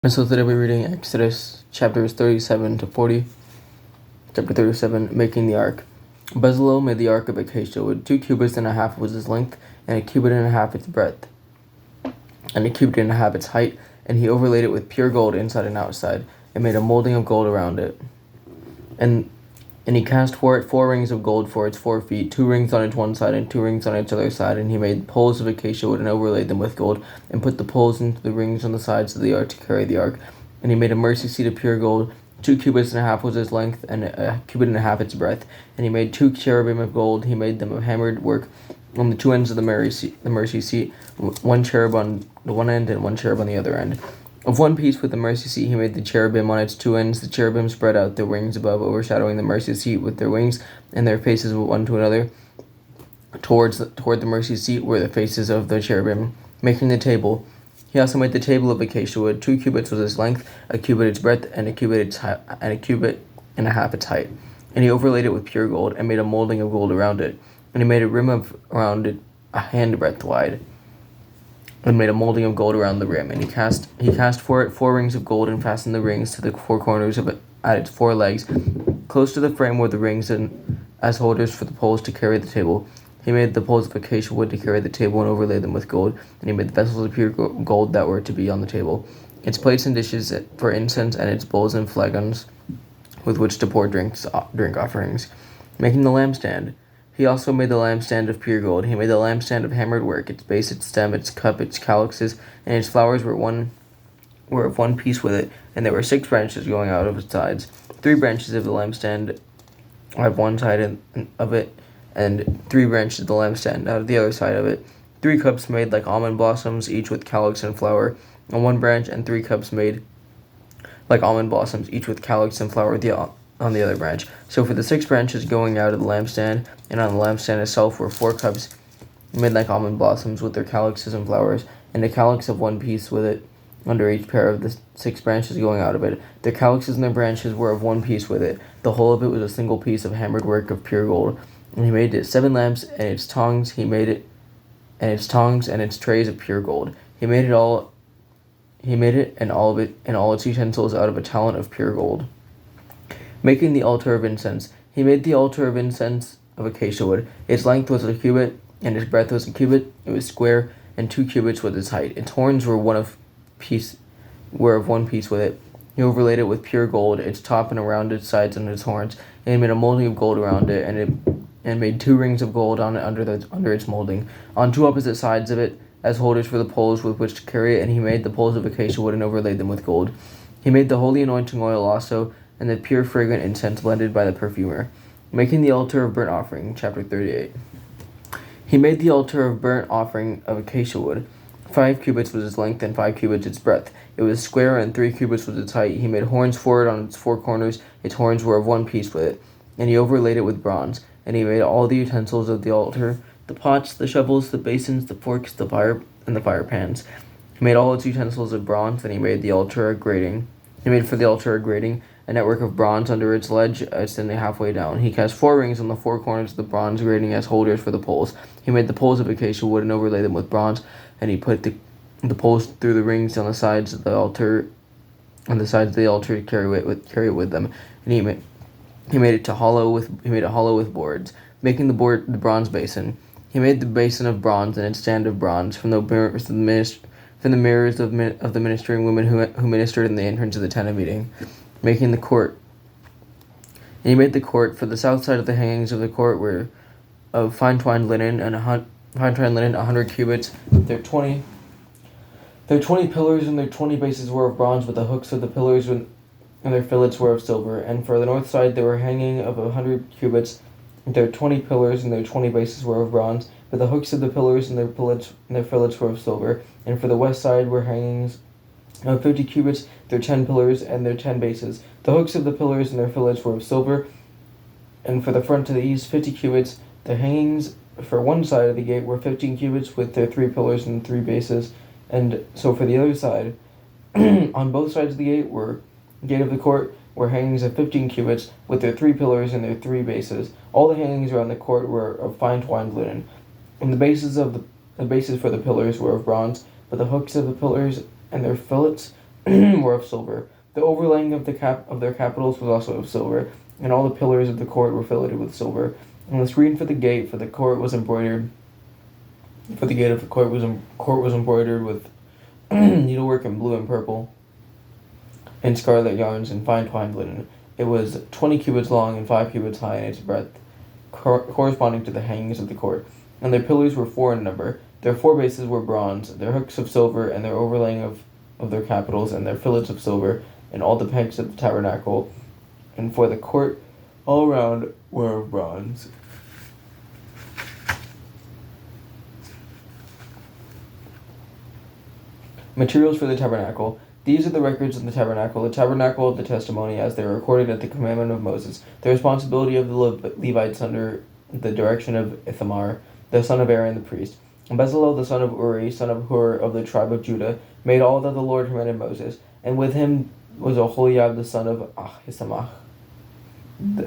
And so today we're reading Exodus chapters 37 to 40. Chapter 37, Making the Ark. Bezalel made the ark of acacia wood. 2 cubits and a half was its length, and a cubit and a half its breadth, and a cubit and a half its height, and he overlaid it with pure gold inside and outside, and made a molding of gold around it. And he cast for it 4 rings of gold for its 4 feet, 2 rings on its one side and 2 rings on its other side. And he made poles of acacia wood and overlaid them with gold, and put the poles into the rings on the sides of the ark to carry the ark. And he made a mercy seat of pure gold. 2 cubits and a half was its length, and a cubit and a half its breadth. And he made 2 cherubim of gold. He made them of hammered work on the 2 ends of the mercy seat, 1 cherub on the one end and 1 cherub on the other end. Of one piece with the mercy seat he made the cherubim on its 2 ends. The cherubim spread out their wings above, overshadowing the mercy seat with their wings, and their faces one to another. Toward the mercy seat were the faces of the cherubim. Making the table. He also made the table of acacia wood. 2 cubits was its length, a cubit its breadth, and a cubit and a half its height. And he overlaid it with pure gold, and made a molding of gold around it. And he made a rim around it a handbreadth wide, and made a molding of gold around the rim. And he cast for it 4 rings of gold, and fastened the rings to the 4 corners of it at its 4 legs. Close to the frame were the rings and as holders for the poles to carry the table. He made the poles of acacia wood to carry the table, and overlaid them with gold. And he made the vessels of pure gold that were to be on the table, its plates and dishes for incense, and its bowls and flagons with which to pour drink offerings. Making the lampstand. He also made the lampstand of pure gold. He made the lampstand of hammered work. Its base, its stem, its cup, its calyxes, and its flowers were of one piece with it, and there were 6 branches going out of its sides. 3 branches of the lampstand out of one side of it, and 3 branches of the lampstand out of the other side of it. 3 cups made like almond blossoms, each with calyx and flower on one branch, and 3 cups made like almond blossoms, each with calyx and flower on the other branch. So for the 6 branches going out of the lampstand, and on the lampstand itself were 4 cups made like almond blossoms with their calyxes and flowers, and a calyx of one piece with it under each pair of the 6 branches going out of it. Their calyxes and their branches were of one piece with it. The whole of it was a single piece of hammered work of pure gold. And he made it 7 lamps, and its tongs and its trays of pure gold. He made it and all of it and all its utensils out of a talent of pure gold. Making the altar of incense. He made the altar of incense of acacia wood. Its length was a cubit, and its breadth was a cubit. It was square, and 2 cubits was its height. Its horns were of one piece with it. He overlaid it with pure gold, its top and around its sides and its horns, and he made a molding of gold around it, and made 2 rings of gold on it under its molding, on 2 opposite sides of it, as holders for the poles with which to carry it. And he made the poles of acacia wood and overlaid them with gold. He made the holy anointing oil also, and the pure fragrant incense blended by the perfumer. Making the altar of burnt offering. Chapter 38. He made the altar of burnt offering of acacia wood. 5 cubits was its length, and 5 cubits its breadth. It was square, and 3 cubits was its height. He made horns for it on its 4 corners. Its horns were of one piece with it. And he overlaid it with bronze. And he made all the utensils of the altar, the pots, the shovels, the basins, the forks, the fire pans. He made all its utensils of bronze. And he made the altar a grating. He made for the altar a grating, a network of bronze under its ledge, extending halfway down. He cast 4 rings on the 4 corners of the bronze grating as holders for the poles. He made the poles of acacia wood and overlaid them with bronze, and he put the poles through the rings on the sides of the altar, to carry it with them. And he made it hollow with boards, making the bronze basin. He made the basin of bronze and its stand of bronze from the mirrors of the ministering women who ministered in the entrance of the tent of meeting. Making the court. And he made the court. For the south side of the hangings of the court were of fine twined linen, 100 cubits. Their 20 pillars and their 20 bases were of bronze, but the hooks of the pillars and their fillets were of silver. And for the north side there were hanging of 100 cubits. Their 20 pillars and their 20 bases were of bronze, but the hooks of the pillars and their fillets were of silver. And for the west side were hangings of 50 cubits, their 10 pillars and their 10 bases. The hooks of the pillars and their fillets were of silver. And for the front to the east, 50 cubits. The hangings for one side of the gate were 15 cubits with their 3 pillars and 3 bases. And so for the other side, on both sides of the gate of the court, were hangings of 15 cubits with their 3 pillars and their 3 bases. All the hangings around the court were of fine twined linen. And the bases for the pillars were of bronze, but the hooks of the pillars and their fillets were of silver. The overlaying of their capitals was also of silver, and all the pillars of the court were filleted with silver. And the screen for the gate of the court was embroidered with needlework in blue and purple, and scarlet yarns and fine twined linen. It was 20 cubits long and 5 cubits high in its breadth, corresponding to the hangings of the court. And their pillars were 4 in number. Their 4 bases were bronze, their hooks of silver, and their overlaying of their capitals, and their fillets of silver, and all the pegs of the tabernacle, and for the court all around were of bronze. Materials for the tabernacle. These are the records of the tabernacle of the testimony, as they are recorded at the commandment of Moses, the responsibility of the Levites under the direction of Ithamar, the son of Aaron the priest. Bezalel the son of Uri, son of Hur, of the tribe of Judah, made all that the Lord commanded Moses, and with him was Oholiab the son of Ahisamach,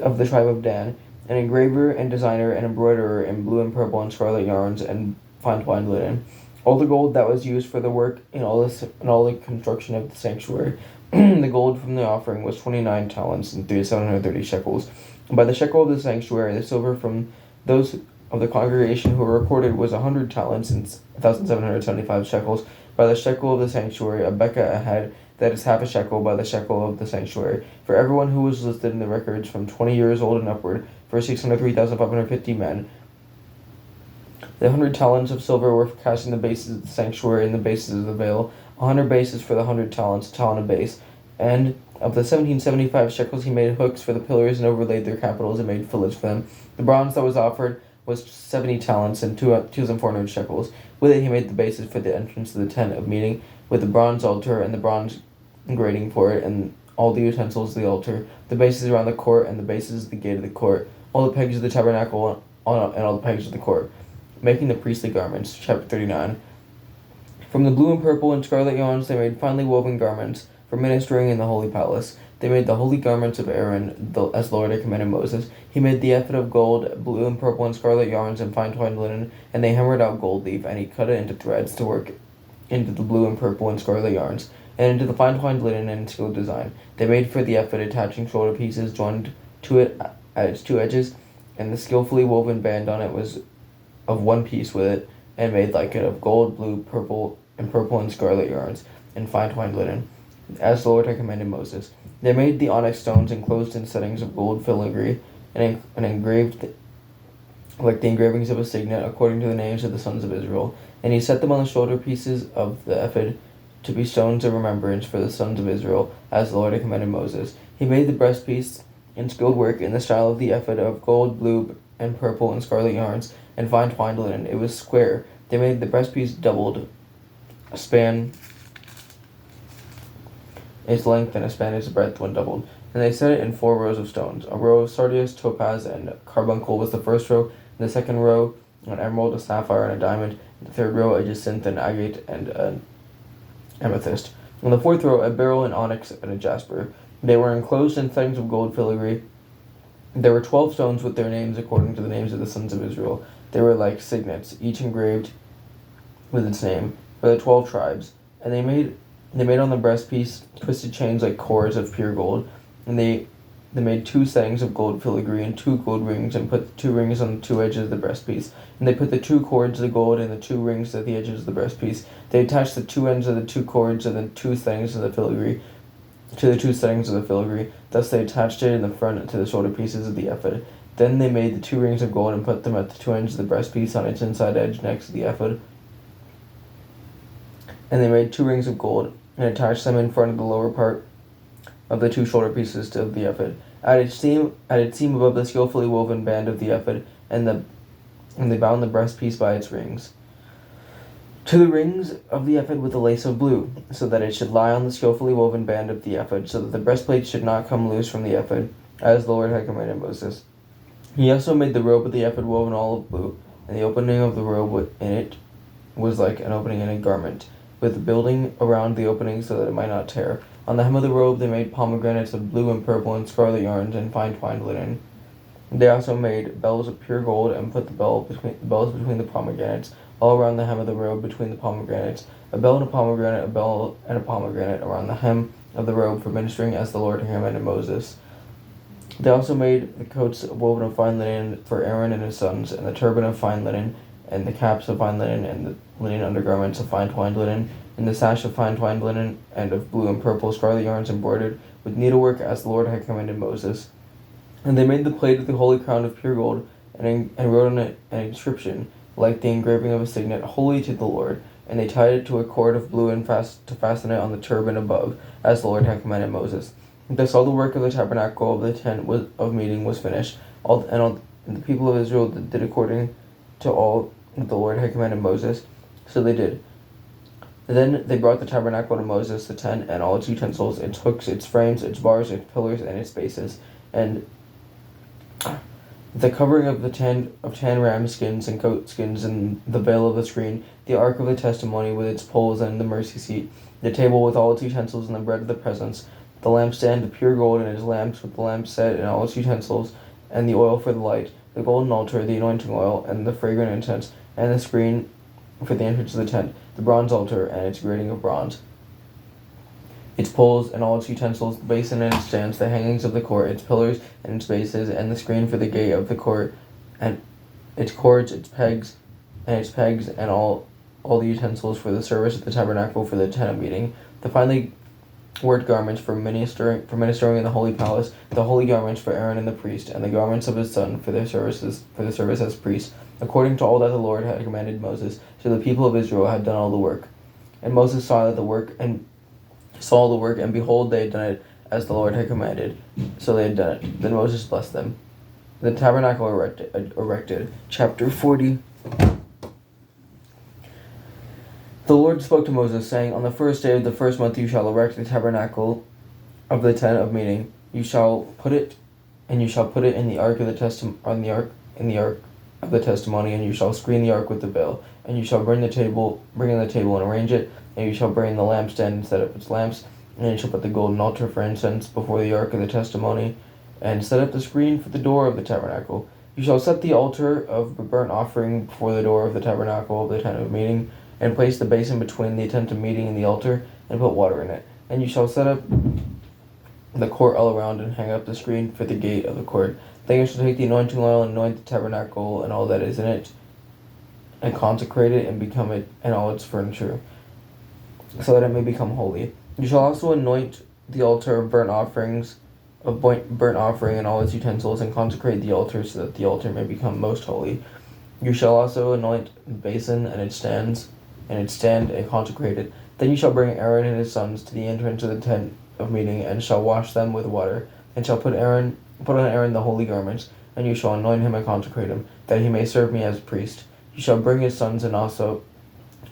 of the tribe of Dan, an engraver and designer and embroiderer in blue and purple and scarlet yarns and fine twined linen. All the gold that was used for the work in all the construction of the sanctuary, the gold from the offering was 29 talents and 730 shekels. And by the shekel of the sanctuary, the silver from those of the congregation who were recorded was 100 talents and 1,775 shekels. By the shekel of the sanctuary, a bekah a head, that is half a shekel by the shekel of the sanctuary. For everyone who was listed in the records from 20 years old and upward, for 603,550 men, the 100 talents of silver were for casting the bases of the sanctuary and the bases of the veil, 100 bases for the 100 talents, a talent a base. And of the 1775 shekels he made hooks for the pillars and overlaid their capitals and made fillets for them. The bronze that was offered was 70 talents and 2,400 shekels. With it he made the bases for the entrance to the tent of meeting, with the bronze altar and the bronze grating for it, and all the utensils of the altar, the bases around the court, and the bases of the gate of the court, all the pegs of the tabernacle, and all the pegs of the court, making the priestly garments. Chapter 39. From the blue and purple and scarlet yarns they made finely woven garments for ministering in the holy palace. They made the holy garments of Aaron, as the Lord had commanded Moses. He made the ephod of gold, blue and purple and scarlet yarns, and fine twined linen, and they hammered out gold leaf, and he cut it into threads to work into the blue and purple and scarlet yarns, and into the fine twined linen and skilled design. They made for the ephod attaching shoulder pieces joined to it at its 2 edges, and the skillfully woven band on it was of one piece with it, and made like it of gold, blue, purple and scarlet yarns, and fine twined linen, as the Lord had commanded Moses. They made the onyx stones enclosed in settings of gold filigree, and engraved like the engravings of a signet, according to the names of the sons of Israel. And he set them on the shoulder pieces of the ephod to be stones of remembrance for the sons of Israel, as the Lord had commanded Moses. He made the breastpiece in skilled work in the style of the ephod of gold, blue, and purple and scarlet yarns, and fine twined linen. It was square. They made the breastpiece doubled, a span its length and a span its breadth when doubled. And they set it in 4 rows of stones. A row of sardius, topaz, and carbuncle was the first row. In the second row, an emerald, a sapphire, and a diamond. In the third row, a jacinth, an agate, and an amethyst. In the fourth row, a beryl, an onyx, and a jasper. They were enclosed in settings of gold filigree. There were 12 stones with their names according to the names of the sons of Israel. They were like signets, each engraved with its name, for the 12 tribes. And they made on the breastpiece twisted chains like cords of pure gold, and they made 2 settings of gold filigree and 2 gold rings, and put the 2 rings on the 2 edges of the breastpiece. And they put the 2 cords of the gold and the 2 rings at the edges of the breastpiece. They attached the 2 ends of the 2 cords and the 2 settings of the filigree to the 2 settings of the filigree. Thus they attached it in the front to the shoulder pieces of the ephod. Then they made the 2 rings of gold and put them at the 2 ends of the breastpiece on its inside edge next to the ephod. And they made 2 rings of gold and attached them in front of the lower part of the 2 shoulder pieces of the ephod, at its seam above the skillfully woven band of the ephod, and they bound the breastpiece by its rings to the rings of the ephod with a lace of blue, so that it should lie on the skillfully woven band of the ephod, so that the breastplate should not come loose from the ephod, as the Lord had commanded Moses. He also made the robe of the ephod woven all of blue, and the opening of the robe in it was like an opening in a garment, with building around the opening so that it might not tear. On the hem of the robe they made pomegranates of blue and purple and scarlet yarns and fine twined linen. They also made bells of pure gold and put the bells between the pomegranates, all around the hem of the robe between the pomegranates, a bell and a pomegranate, a bell and a pomegranate around the hem of the robe for ministering as the Lord had commanded Moses. They also made the coats woven of fine linen for Aaron and his sons, and the turban of fine linen, and the caps of fine linen, and the linen undergarments of fine twined linen, and the sash of fine twined linen, and of blue and purple scarlet yarns embroidered with needlework as the Lord had commanded Moses. And they made the plate of the holy crown of pure gold, and wrote on it an inscription, like the engraving of a signet, holy to the Lord. And they tied it to a cord of blue and to fasten it on the turban above, as the Lord had commanded Moses. Thus all the work of the tabernacle of the tent of meeting was finished, and the people of Israel did according to all that the Lord had commanded Moses. So they did. Then they brought the tabernacle to Moses, the tent, and all its utensils, its hooks, its frames, its bars, its pillars, and its bases, and the covering of the tent of tan ram skins and goat skins, and the veil of the screen, the ark of the testimony with its poles and the mercy seat, the table with all its utensils and the bread of the presence, the lampstand of pure gold and its lamps with the lamp set and all its utensils, and the oil for the light, the golden altar, the anointing oil, and the fragrant incense, and the screen for the entrance of the tent, the bronze altar and its grating of bronze, its poles and all its utensils, the basin and its stands, the hangings of the court, its pillars and its bases, and the screen for the gate of the court, and its cords, its pegs, and all the utensils for the service of the tabernacle for the tent of meeting, the finely worked garments for ministering in the holy palace, the holy garments for Aaron and the priest, and the garments of his son for the service as priests, according to all that the Lord had commanded Moses. So the people of Israel had done all the work. And Moses saw the work, and behold, they had done it as the Lord had commanded. So they had done it. Then Moses blessed them. The tabernacle erected. Chapter 40. The Lord spoke to Moses, saying, On the first day of the first month you shall erect the tabernacle of the tent of meeting. You shall put it in the ark of the testimony, and you shall screen the ark with the veil. And you shall bring in the table and arrange it, and you shall bring the lampstand and set up its lamps, and you shall put the golden altar for incense before the ark of the testimony, and set up the screen for the door of the tabernacle. You shall set the altar of burnt offering before the door of the tabernacle of the tent of meeting, and place the basin between the tent of meeting and the altar, and put water in it. And you shall set up the court all around, and hang up the screen for the gate of the court. Then you shall take the anointing oil and anoint the tabernacle and all that is in it, and consecrate it and become it and all its furniture, so that it may become holy. You shall also anoint the altar of burnt offering and all its utensils, and consecrate the altar so that the altar may become most holy. You shall also anoint the basin and its stand and consecrate it. Then you shall bring Aaron and his sons to the entrance of the tent of meeting, and shall wash them with water, and shall put on Aaron the holy garments, and you shall anoint him and consecrate him, that he may serve me as priest. You shall bring his sons and also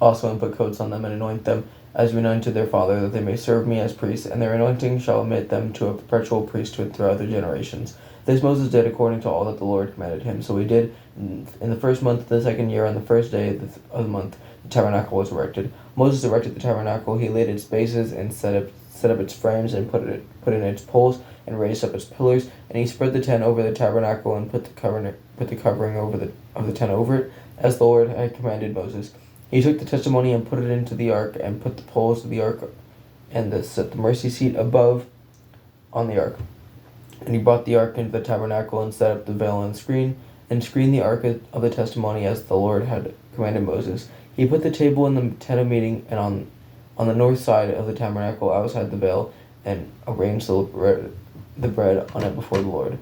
and put coats on them, and anoint them as you anointed their father, that they may serve me as priests, and their anointing shall admit them to a perpetual priesthood throughout their generations. This Moses did according to all that the Lord commanded him. So he did. In the first month of the second year, on the first day of the month, the tabernacle was erected. Moses erected the tabernacle. He laid its bases and set up its frames, and put in its poles, and raised up its pillars. And he spread the tent over the tabernacle, and put the covering of the tent over it, as the Lord had commanded Moses. He took the testimony and put it into the ark, and put the poles of the ark and set the mercy seat above on the ark. And he brought the ark into the tabernacle, and set up the veil and screened the ark of the testimony as the Lord had commanded Moses. He put the table in the tent of meeting, and on the north side of the tabernacle outside the veil, and arranged the bread on it before the Lord.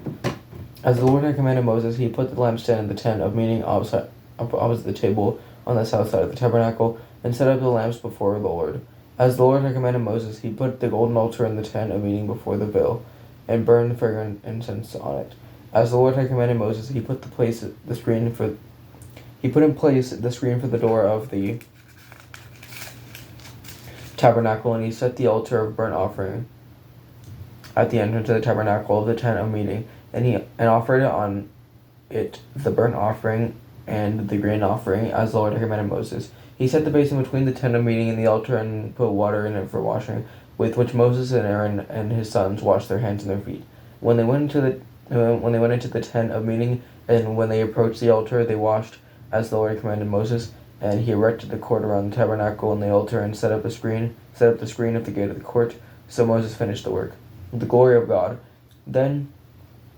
As the Lord had commanded Moses, he put the lampstand in the tent of meeting opposite the table on the south side of the tabernacle, and set up the lamps before the Lord. As the Lord had commanded Moses, he put the golden altar in the tent of meeting before the veil, and burned fragrant incense on it. As the Lord had commanded Moses, he put in place the screen for the door of the tabernacle, and he set the altar of burnt offering at the entrance of the tabernacle of the tent of meeting, and offered on it the burnt offering and the grain offering, as the Lord had commanded Moses. He set the basin between the tent of meeting and the altar, and put water in it for washing, with which Moses and Aaron and his sons washed their hands and their feet. When they went into the tent of meeting, and when they approached the altar, they washed as the Lord commanded Moses. And he erected the court around the tabernacle and the altar, and set up the screen at the gate of the court. So Moses finished the work. The glory of God. Then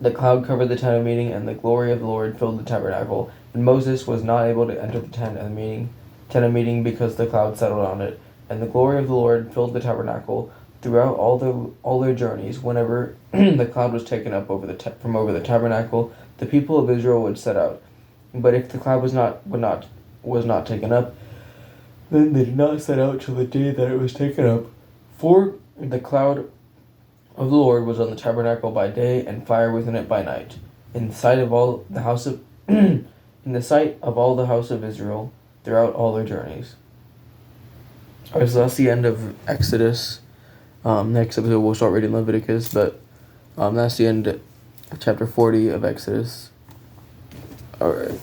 the cloud covered the tent of meeting, and the glory of the Lord filled the tabernacle. And Moses was not able to enter the tent of meeting, because the cloud settled on it. And the glory of the Lord filled the tabernacle throughout all their journeys. Whenever the cloud was taken up from over the tabernacle, the people of Israel would set out. But if the cloud was not taken up, then they did not set out till the day that it was taken up. For the cloud of the Lord was on the tabernacle by day, and fire within it by night, in the sight of all the house of in the sight of all the house of Israel throughout all their journeys. Alright, so that's the end of Exodus. Next episode we'll start reading Leviticus, but that's the end of chapter 40 of Exodus. Alright.